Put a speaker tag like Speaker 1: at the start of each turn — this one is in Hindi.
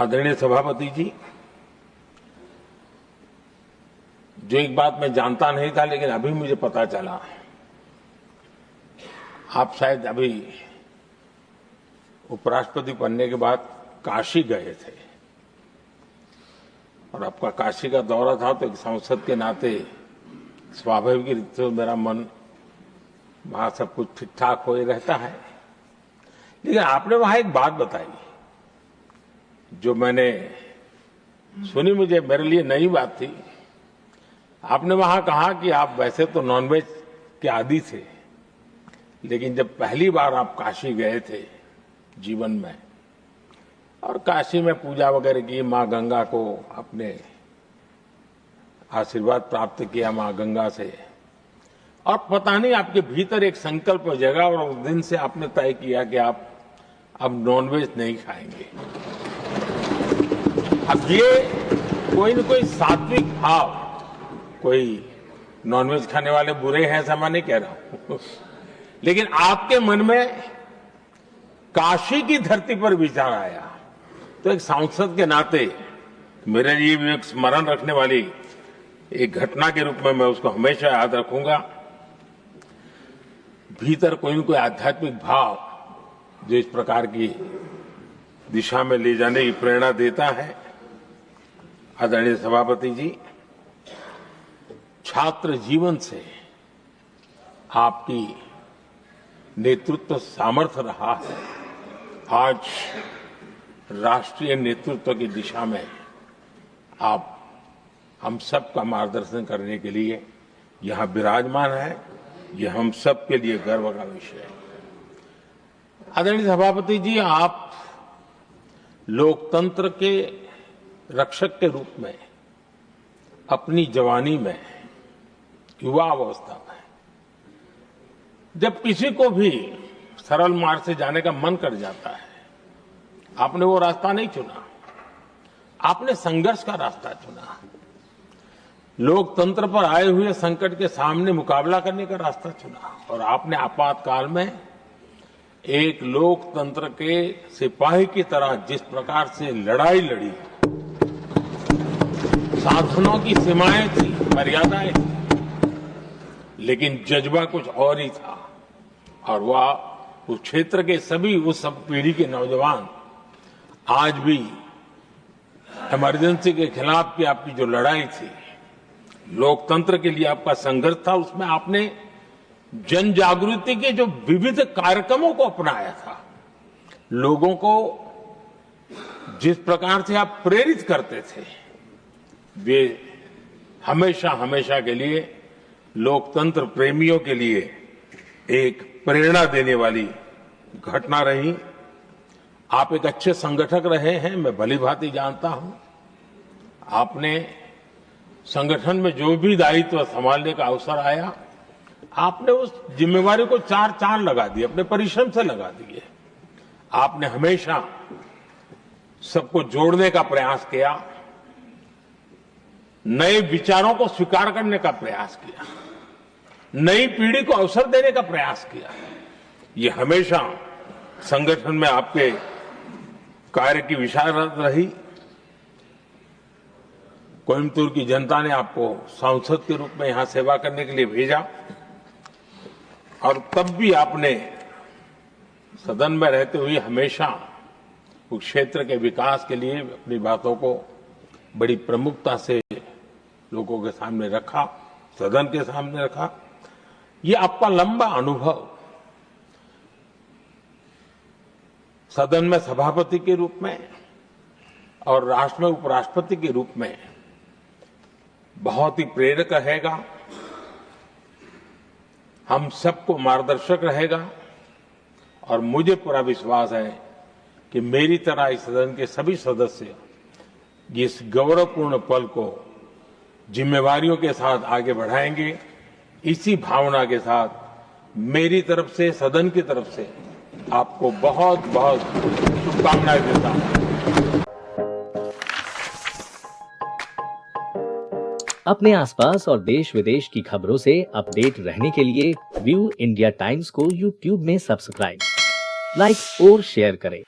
Speaker 1: आदरणीय सभापति जी, जो एक बात मैं जानता नहीं था लेकिन अभी मुझे पता चला, आप शायद अभी उपराष्ट्रपति बनने के बाद काशी गए थे और आपका काशी का दौरा था, तो एक सांसद के नाते स्वाभाविक रूप से मेरा मन वहां सब कुछ ठीक ठाक हो ही रहता है। लेकिन आपने वहां एक बात बताई जो मैंने सुनी, मुझे मेरे लिए नई बात थी। आपने वहां कहा कि आप वैसे तो नॉनवेज के आदी थे, लेकिन जब पहली बार आप काशी गए थे जीवन में और काशी में पूजा वगैरह की, मां गंगा को अपने आशीर्वाद प्राप्त किया मां गंगा से, और पता नहीं आपके भीतर एक संकल्प जगा और उस दिन से आपने तय किया कि आप अब नॉनवेज नहीं खाएंगे। अब ये कोई न कोई सात्विक भाव, कोई नॉनवेज खाने वाले बुरे हैं ऐसा मैं नहीं कह रहा हूं, लेकिन आपके मन में काशी की धरती पर विचार आया, तो एक सांसद के नाते मेरे लिए भी एक स्मरण रखने वाली एक घटना के रूप में मैं उसको हमेशा याद रखूंगा। भीतर कोई न कोई आध्यात्मिक भाव जो इस प्रकार की दिशा में ले जाने की प्रेरणा देता है। आदरणीय सभापति जी, छात्र जीवन से आपकी नेतृत्व सामर्थ्य रहा है। आज राष्ट्रीय नेतृत्व की दिशा में आप हम सब का मार्गदर्शन करने के लिए यहां विराजमान है। यह हम सब के लिए गर्व का विषय है। आदरणीय सभापति जी, आप लोकतंत्र के रक्षक के रूप में अपनी जवानी में, युवा अवस्था में, जब किसी को भी सरल मार्ग से जाने का मन कर जाता है, आपने वो रास्ता नहीं चुना, आपने संघर्ष का रास्ता चुना। लोकतंत्र पर आए हुए संकट के सामने मुकाबला करने का रास्ता चुना और आपने आपातकाल में एक लोकतंत्र के सिपाही की तरह जिस प्रकार से लड़ाई लड़ी, साधनों की सीमाएं थी, मर्यादाएं थी, लेकिन जज्बा कुछ और ही था। और वह उस क्षेत्र के सभी, उस सब पीढ़ी के नौजवान आज भी इमरजेंसी के खिलाफ की आपकी जो लड़ाई थी, लोकतंत्र के लिए आपका संघर्ष था, उसमें आपने जन जागृति के जो विविध कार्यक्रमों को अपनाया था, लोगों को जिस प्रकार से आप प्रेरित करते थे, वे हमेशा हमेशा के लिए लोकतंत्र प्रेमियों के लिए एक प्रेरणा देने वाली घटना रही। आप एक अच्छे संगठक रहे हैं, मैं भली भांति जानता हूं। आपने संगठन में जो भी दायित्व संभालने का अवसर आया, आपने उस जिम्मेवारी को चार चांद लगा दिए, अपने परिश्रम से लगा दिए। आपने हमेशा सबको जोड़ने का प्रयास किया, नए विचारों को स्वीकार करने का प्रयास किया, नई पीढ़ी को अवसर देने का प्रयास किया। ये हमेशा संगठन में आपके कार्य की विशारत रही। कोयम्बतूर की जनता ने आपको सांसद के रूप में यहां सेवा करने के लिए भेजा और तब भी आपने सदन में रहते हुए हमेशा उस क्षेत्र के विकास के लिए अपनी बातों को बड़ी प्रमुखता से लोगों के सामने रखा, सदन के सामने रखा। ये आपका लंबा अनुभव सदन में सभापति के रूप में और राष्ट्र में उपराष्ट्रपति के रूप में बहुत ही प्रेरक रहेगा, हम सबको मार्गदर्शक रहेगा। और मुझे पूरा विश्वास है कि मेरी तरह इस सदन के सभी सदस्य इस गौरवपूर्ण पल को जिम्मेवारियों के साथ आगे बढ़ाएंगे। इसी भावना के साथ मेरी तरफ से, सदन की तरफ से आपको बहुत बहुत शुभकामनाएं देता हूं।
Speaker 2: अपने आसपास और देश विदेश की खबरों से अपडेट रहने के लिए व्यू इंडिया टाइम्स को यूट्यूब में सब्सक्राइब, लाइक और शेयर करें।